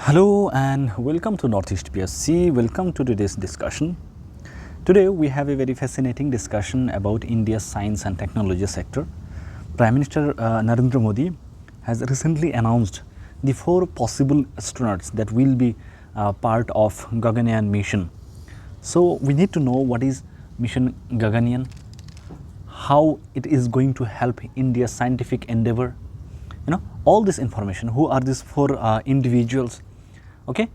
Hello and welcome to Northeast PSC. Welcome to today's discussion. Today we have a very fascinating discussion about India's science and technology sector. Prime Minister Narendra Modi has recently announced the 4 possible astronauts that will be part of Gaganyaan mission. So we need to know what is mission Gaganyaan, how it is going to help India's scientific endeavor, all this information, who are these 4 individuals, okay.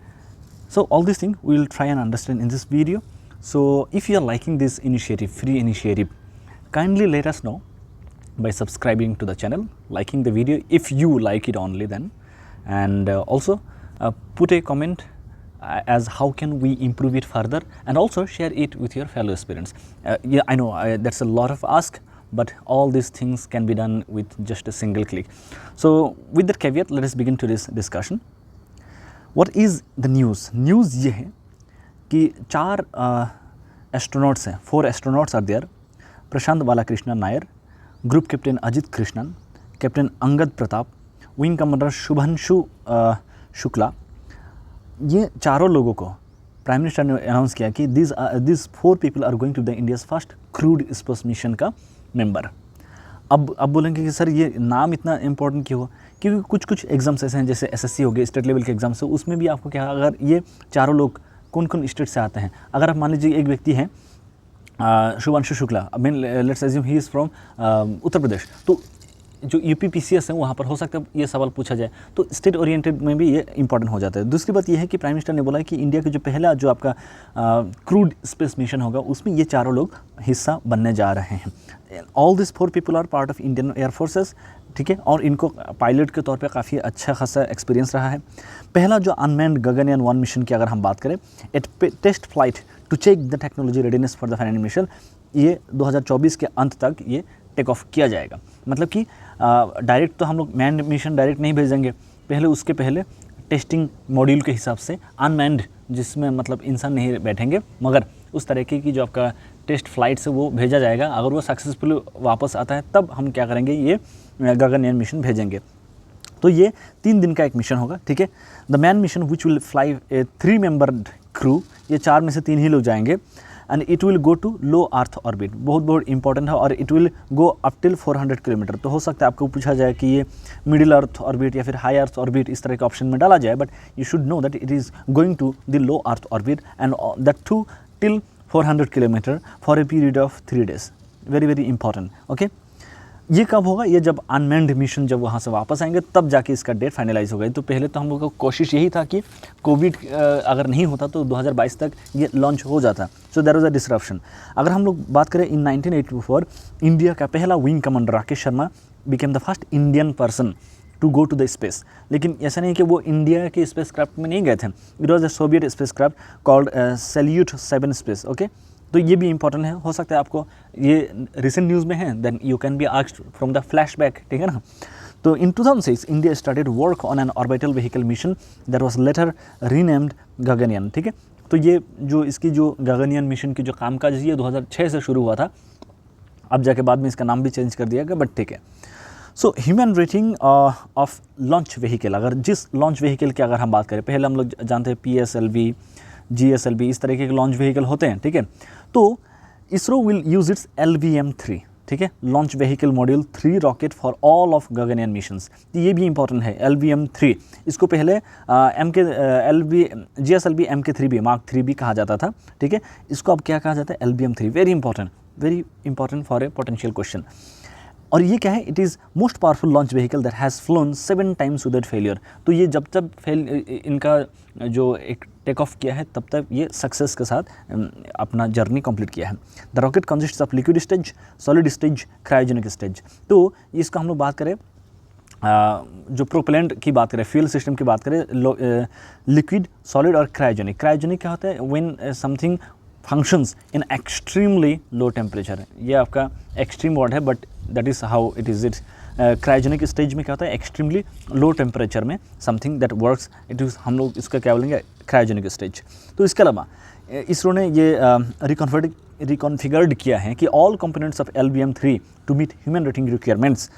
So all these things we will try and understand in this video. So if you are liking this initiative, free initiative, kindly let us know by subscribing to the channel, liking the video if you like it only then, and also put a comment as how can we improve it further, and also share it with your fellow aspirants. Yeah, I know that's a lot of ask, but all these things can be done with just a single click. So with that caveat, let us begin today's discussion. What is the news? News ये है कि 4 astronauts हैं, 4 astronauts are there. Prashant Balakrishnan Nair, group captain Ajit Krishnan, captain Angad Pratap, wing commander Shubhanshu Shukla. ये चारों लोगों को prime minister ने announce किया कि this 4 people are going to the India's first crewed space mission का मेंबर. अब बोलेंगे कि सर ये नाम इतना इम्पोर्टेंट क्यों हो? क्योंकि कुछ एग्ज़ाम्स ऐसे हैं, जैसे एसएससी हो गए, स्टेट लेवल के एग्ज़ाम्स है, उसमें भी आपको क्या, अगर ये चारों लोग कौन कौन स्टेट से आते हैं, अगर आप मान लीजिए एक व्यक्ति है Shubhanshu Shukla, mean let's assume he is from Uttar Pradesh, तो जो यूपीपीसीएस है वहाँ पर हो सकता है ये सवाल पूछा जाए, तो स्टेट ओरिएंटेड में भी ये इंपॉर्टेंट हो जाता है. दूसरी बात ये है कि प्राइम मिनिस्टर ने बोला कि इंडिया का जो पहला जो आपका क्रूड स्पेस मिशन होगा उसमें ये चारों लोग हिस्सा बनने जा रहे हैं. All this 4 people are part of Indian air forces, ठीक है, और इनको पायलट के तौर पे काफ़ी अच्छा खासा एक्सपीरियंस रहा है. पहला जो अनमैन्ड गगनयान 1 मिशन की अगर हम बात करें, eight test flight to check the technology readiness for the final mission, ये 2024 के अंत तक ये टेक ऑफ किया जाएगा. मतलब कि डायरेक्ट तो हम लोग मैन्ड मिशन डायरेक्ट नहीं भेजेंगे, उसके पहले टेस्टिंग मॉड्यूल के हिसाब से अनमैन्ड, जिसमें मतलब इंसान नहीं बैठेंगे, मगर उस तरीके की जो आपका टेस्ट फ्लाइट से वो भेजा जाएगा. अगर वो सक्सेसफुल वापस आता है तब हम क्या करेंगे, ये गगनयान मिशन भेजेंगे. तो ये 3 दिन का एक मिशन होगा, ठीक है. The man mission which will fly a 3 membered crew, ये 4 में से 3 ही लोग जाएंगे. And it will go to low earth orbit, बहुत इंपॉर्टेंट है, और it will go up till 400 kilometre. तो हो सकता है आपको पूछा जाए कि ये मिडिल अर्थ ऑर्बिट या फिर हाई अर्थ ऑर्बिट इस तरह के ऑप्शन में डाला जाए, but you should know that it is going to the low earth orbit and that too till 400 kilometre for a period of 3 days. Very important, okay. ये कब होगा? ये जब अनमैन्ड मिशन जब वहाँ से वापस आएंगे तब जाके इसका डेट फाइनलाइज होगा. तो पहले तो हम लोग का कोशिश यही था कि कोविड अगर नहीं होता तो 2022 तक ये लॉन्च हो जाता. So there was a disruption. अगर हम लोग बात करें, इन 1984 इंडिया का पहला wing commander Rakesh Sharma became the first Indian person to go to the space. लेकिन ऐसा नहीं कि वो इंडिया के स्पेस क्राफ्ट में नहीं गए थे. It was a Soviet space craft called salute 7 space, okay. तो ये भी इंपॉर्टेंट है, हो सकता है आपको ये रिसेंट न्यूज़ में है, then you can be asked from the flashback, ठीक है ना. तो in 2006 India started work on an orbital vehicle mission that was later renamed Gaganyaan, ठीक है. तो ये जो इसकी जो गगनयान मिशन की जो कामकाज है ये 2006 से शुरू हुआ था. अब जाके बाद में इसका नाम भी चेंज कर दिया गया, बट ठीक है. So human rating of launch vehicle, अगर जिस लॉन्च व्हीकल की अगर हम बात करें, पहले हम लोग जानते हैं PSLV, GSLV, इस तरीके के लॉन्च व्हीकल होते हैं, ठीक है. तो ISRO will use it's LVM-3, ठीक है, launch vehicle module 3 rocket for all of Gaganyaan missions. तो ये भी इंपॉर्टेंट है, LVM-3. इसको पहले GSLV MK3B मार्क 3B कहा जाता था, ठीक है. इसको अब क्या कहा जाता है? LVM-3. Very important for a potential question. और ये क्या है? It is most powerful launch vehicle that has phloem 7 times without failure. तो ये जब इनका जो एक टेक ऑफ किया है तब तक ये सक्सेस के साथ अपना जर्नी कंप्लीट किया है. The rocket consists of liquid stage, solid stage, cryogenic stage. तो इसका हम लोग बात करें, जो प्रोपेलेंट की बात करें, फ्यूल सिस्टम की बात करें, लिक्विड, सॉलिड और क्रायोजेनिक. क्रायोजेनिक क्या होता है? When something functions in extremely low temperature. ये आपका एक्सट्रीम वर्ड है, but that is how it is. Cryogenic stage में क्या होता है? एक्सट्रीमली लो टेम्परेचर में something that works, it is, हम लोग इसका क्या बोलेंगे? Cryogenic stage. तो इसके अलावा इसरो ने ये रिकॉन्फिगर्ड किया है कि all components of LVM-3 to meet human rating requirements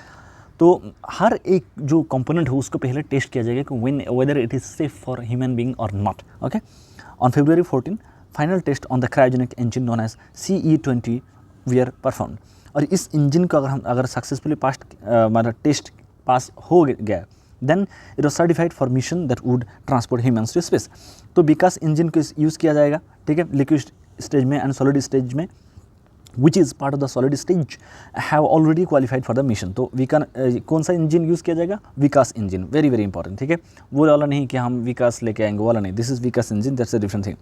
तो हर एक जो कंपोनेंट है उसको पहले टेस्ट किया जाएगा कि when weather it is safe for human being और not. Okay, on February 14 final test on the cryogenic engine known as CE-20 were perform. और इस इंजन को अगर सक्सेसफुली पास मतलब टेस्ट पास हो गया then it was certified for mission that would transport humans to space. तो Vikas engine को use किया जाएगा, ठीक है, लिक्विड स्टेज में एंड सॉलिड स्टेज में, which is part of the solid stage have already qualified for the mission. तो कौन सा इंजन यूज़ किया जाएगा? Vikas engine, very very important, ठीक है, वो वाला नहीं कि हम विकास लेके आएंगे वाला नहीं, this is Vikas engine, that's a different thing.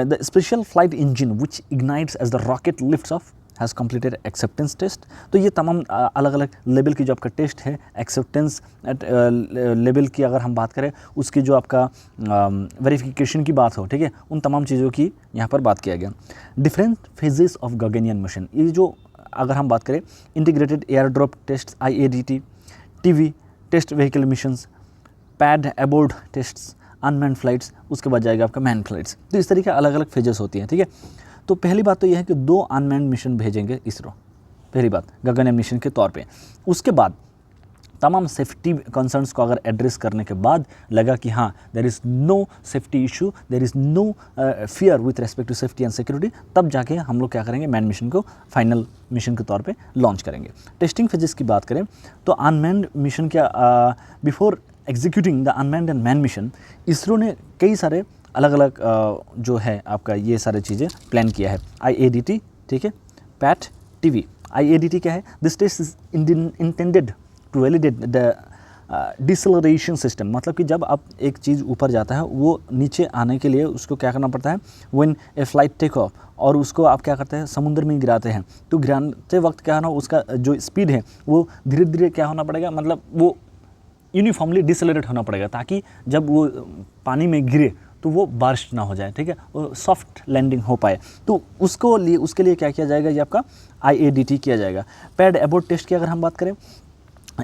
The special flight engine which ignites as the rocket lifts off has completed acceptance test. तो ये तमाम अलग अलग लेवल की जो आपका टेस्ट है, एक्सेप्टेंस लेवल की अगर हम बात करें, उसकी जो आपका वेरिफिकेशन की बात हो, ठीक है, उन तमाम चीज़ों की यहाँ पर बात किया गया। Different phases of Gaganyaan mission, ये जो अगर हम बात करें integrated air drop test IADT, TV test vehicle missions, pad abort tests, unmanned flights, उसके बाद जाएगा आपका मैन फ्लाइट्स। तो इस तरीके अलग अलग फेजेस होती हैं, ठीक है। तो पहली बात तो यह है कि 2 अनमैन्ड मिशन भेजेंगे इसरो, पहली बात गगनयान मिशन के तौर पे। उसके बाद तमाम सेफ्टी कंसर्न्स को अगर एड्रेस करने के बाद लगा कि हाँ there is no safety issue, there is no fear with respect to safety and security, तब जाके हम लोग क्या करेंगे, मैन मिशन को फाइनल मिशन के तौर पे लॉन्च करेंगे। टेस्टिंग फेजेस की बात करें तो अनमैन्ड मिशन क्या before executing the unmanned and man mission, ISRO ने कई सारे अलग अलग जो है आपका ये सारे चीज़ें प्लान किया है। IADT, ठीक है, पैट, TV। IADT क्या है? This test is intended to validate the deceleration system, मतलब कि जब आप एक चीज़ ऊपर जाता है वो नीचे आने के लिए उसको क्या करना पड़ता है, when a flight take off, और उसको आप क्या करते हैं, समुद्र में गिराते हैं। तो गिराते वक्त क्या होना, उसका जो स्पीड है वो धीरे धीरे क्या होना पड़ेगा, मतलब वो यूनिफॉर्मली डिसेलरेट होना पड़ेगा, ताकि जब वो पानी में गिरे तो वो बारिश ना हो जाए, ठीक है, वो सॉफ्ट लैंडिंग हो पाए। तो उसके लिए क्या किया जाएगा, ये आपका IADT किया जाएगा। पैड अबोर्ड टेस्ट की अगर हम बात करें,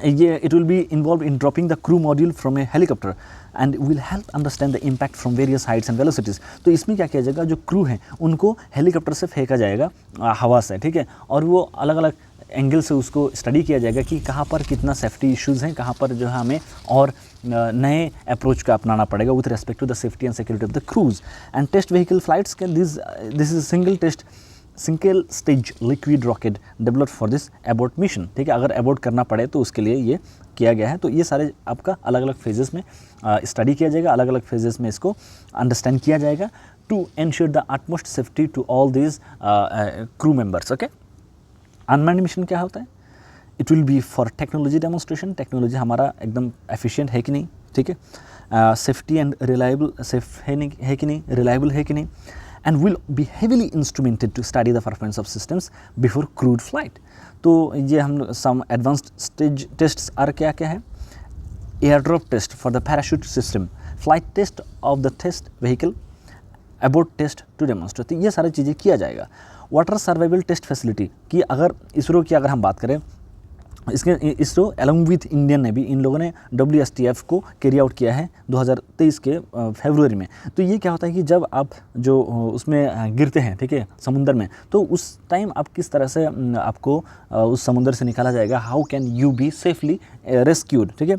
ये it will be involve in dropping the crew module from A helicopter and will help understand the impact from various Heights and velocities. तो इसमें क्या किया जाएगा, जो क्रू हैं उनको हेलीकॉप्टर से फेंका जाएगा हवा से, ठीक है, और वो अलग अलग एंगल से उसको स्टडी किया जाएगा कि कहाँ पर कितना सेफ्टी इश्यूज़ हैं, कहाँ पर जो है हमें और नए अप्रोच का अपनाना पड़ेगा with respect to the safety and security of the crews. And test vehicle flights can this is single stage liquid rocket developed for this abort mission, ठीक है, अगर अबॉर्ट करना पड़े तो उसके लिए ये किया गया है। तो ये सारे आपका अलग अलग फेजेस में स्टडी किया जाएगा, अलग अलग फेजेस में इसको अंडरस्टैंड किया जाएगा to ensure the utmost safety to all these crew members. Okay, unmanned mission क्या होता है, it will be for technology demonstration, technology हमारा एकदम एफिशिएंट है कि नहीं, ठीक है, सेफ्टी एंड रिलायबल, सेफ है कि नहीं, रिलायबल है कि नहीं, and will be heavily instrumented to study the performance of systems before crewed flight. तो ये हम some advanced stage tests are क्या क्या है, air drop test for the parachute system, flight test of the test vehicle, abort test to demonstrate, तो ये सारी चीज़ें किया जाएगा। वाटर सर्वाइवल टेस्ट फैसिलिटी की अगर इसरो की अगर हम बात करें, इसके ISRO along with Indian navy, इन लोगों ने WSTF को कैरी आउट किया है 2023 के फरवरी में। तो ये क्या होता है कि जब आप जो उसमें गिरते हैं, ठीक है, समुंदर में, तो उस टाइम आप किस तरह से आपको उस समुंदर से निकाला जाएगा, how can you be safely rescued, ठीक है।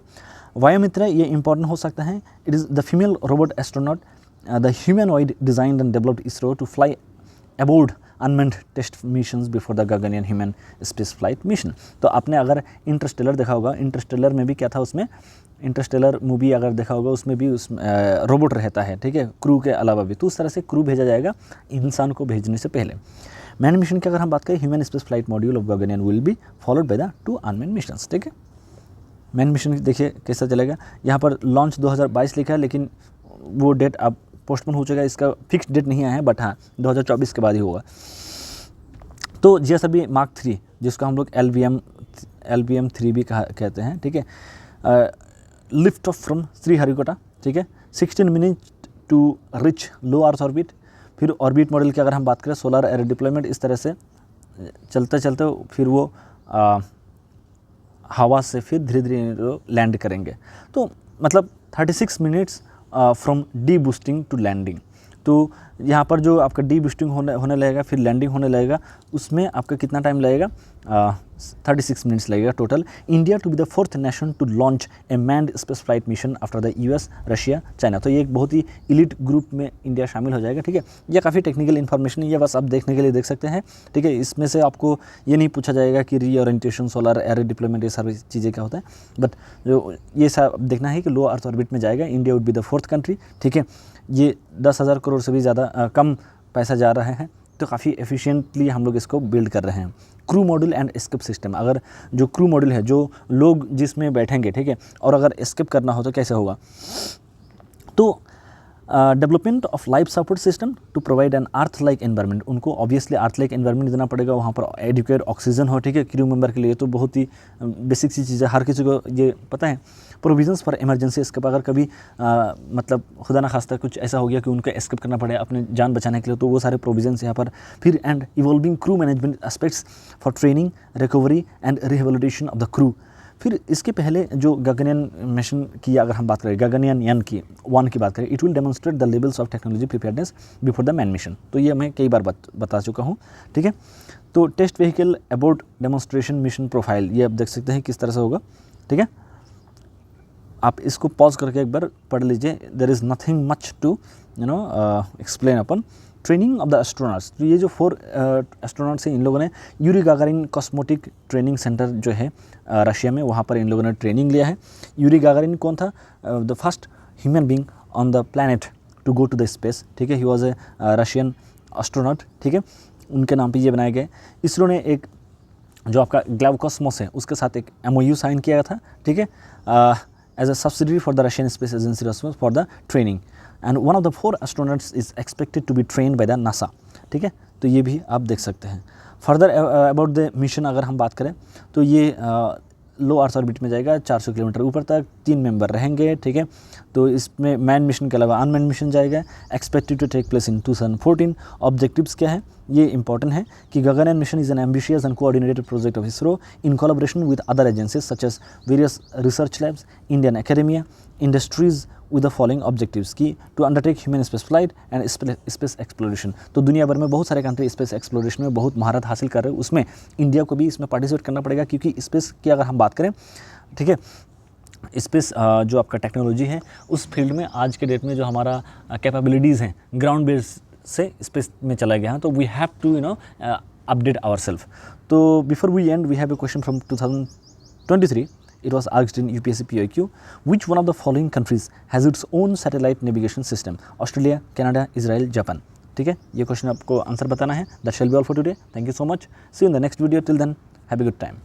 वायुमित्र ये इंपॉर्टेंट हो सकता है, it is the female robot astronaut the humanoid designed and developed ISRO to fly aboard unmanned test missions before the Gaganyaan human space flight mission. तो आपने अगर इंटरस्टेलर देखा होगा, इंटरस्टेलर में भी क्या था, उसमें इंटरस्टेलर मूवी अगर देखा होगा उसमें भी उस रोबोट रहता है, ठीक है, क्रू के अलावा भी। तो उस तरह से क्रू भेजा जाएगा इंसान को भेजने से पहले। मैन मिशन की अगर हम बात करें, human space flight module of Gaganyaan will be followed by the 2 unmanned missions, ठीक है। मैन मिशन देखिए कैसा चलेगा, यहाँ पर लॉन्च 2022 लिखा है, लेकिन वो डेट अब पोस्टपोन हो चुका है, इसका फिक्स डेट नहीं आया है, बट हाँ 2024 के बाद ही होगा। तो GSLV Mark 3 जिसको हम लोग LVM-3 भी कहते हैं, ठीक है, लिफ्ट ऑफ फ्रॉम श्रीहरिकोटा, ठीक है, 16 minute to reach low earth orbit. फिर ऑर्बिट मॉडल की अगर हम बात करें, सोलर एयर डिप्लॉयमेंट, इस तरह से चलते चलते फिर वो हवा से फिर धीरे धीरे लैंड करेंगे। तो मतलब 36 minutes from de boosting to landing. तो यहाँ पर जो आपका डी बूस्टिंग होने लगेगा, फिर लैंडिंग होने लगेगा, उसमें आपका कितना टाइम लगेगा, 36 मिनट्स लगेगा total. India to be the 4th nation to launch a manned space flight mission after the US, Russia, China. तो ये एक बहुत ही इलीट ग्रुप में इंडिया शामिल हो जाएगा, ठीक है। ये काफ़ी टेक्निकल इन्फॉर्मेशन है, ये बस आप देखने के लिए देख सकते हैं, ठीक है। इसमें से आपको ये नहीं पूछा जाएगा कि रीओरिएंटेशन, सोलर एरे डिप्लॉयमेंट, ये सारी चीज़ें क्या होता है, बट जो ये सब देखना है कि लो अर्थ ऑर्बिट में जाएगा। India would be the 4th country, ठीक है। ये 10,000 करोड़ से भी ज़्यादा कम पैसा जा रहे हैं, तो काफ़ी एफिशिएंटली हम लोग इसको बिल्ड कर रहे हैं। Crew module and escape system, अगर जो क्रू मॉड्यूल है, जो लोग जिसमें बैठेंगे, ठीक है, और अगर एस्केप करना हो तो कैसे होगा, तो development of life support system to provide an earth like environment. उनको ऑब्वियसली अर्थ लाइक एनवायरनमेंट देना पड़ेगा, वहाँ पर एडिक्वेट ऑक्सीजन हो, ठीक है, क्रू मेंबर के लिए। तो बहुत ही बेसिक सी चीज़ है, हर किसी को ये पता है। प्रोविजंस फॉर इमरजेंसी एस्केप, अगर कभी मतलब खुदा ना खास्ता कुछ ऐसा हो गया कि उनको एस्केप करना पड़े अपने जान बचाने के लिए, तो वो सारे प्रोविजंस यहाँ पर। फिर and evolving crew management aspects for training, recovery and rehabilitation of the crew. फिर इसके पहले जो गगनयान मिशन की अगर हम बात करें, गगनयान की 1 की बात करें, it will demonstrate the levels of technology preparedness before the man mission. तो ये मैं कई बार बता चुका हूँ, ठीक है। तो test vehicle about demonstration mission profile, ये आप देख सकते हैं किस तरह से होगा, ठीक है। आप इसको पॉज करके एक बार पढ़ लीजिए। There is nothing much to explain अपन। ट्रेनिंग ऑफ द एस्ट्रोनॉट्स, तो ये जो 4 एस्ट्रोनॉट्स हैं, इन लोगों ने Yuri Gagarin cosmonaut training centre जो है रशिया में, वहाँ पर इन लोगों ने ट्रेनिंग लिया है। यूरी गागारिन कौन था? The first human being on the planet to go to the space, ठीक है। He was a Russian astronaut, ठीक है। उनके नाम पे ये बनाया गया। इसरो ने एक जो आपका ग्लावकॉस्मोस है उसके साथ एक MOU साइन किया था, ठीक है, as a subsidiary for the Russian space agency Roscosmos for the training. And one of the 4 astronauts is expected to be trained by the NASA, ठीक है। तो ये भी आप देख सकते हैं। फर्दर अबाउट द मिशन अगर हम बात करें, तो ये लो अर्थ ऑर्बिट में जाएगा 400 किलोमीटर ऊपर तक, 3 मेंबर रहेंगे, ठीक है। तो इसमें मैन मिशन के अलावा अनमैन मिशन जाएगा, expected to take place in 2014। Objectives क्या है, ये इंपॉर्टेंट है कि Gaganyaan mission is an ambitious and coordinated project of ISRO in collaboration with other agencies such as various research labs, Indian academia, industries with the following objectives की to undertake human space flight and space exploration. तो दुनिया भर में बहुत सारे country space exploration में बहुत महारत हासिल कर रहे हैं, उसमें इंडिया को भी इसमें पार्टिसिपेट करना पड़ेगा, क्योंकि स्पेस की अगर हम बात करें, ठीक है, स्पेस जो आपका टेक्नोलॉजी है उस फील्ड में आज के डेट में जो हमारा कैपेबिलिटीज़ हैं ग्राउंड बेस से स्पेस में चला गया है, तो we have to update ourselves. तो before we end we have a question from 2023. It was asked in UPSC PIQ, which one of the following countries has its own satellite navigation system? Australia, Canada, Israel, Japan. ठीक है, ये question आपको answer बताना है। That shall be all for today. Thank you so much. See you in the next video. Till then, have a good time.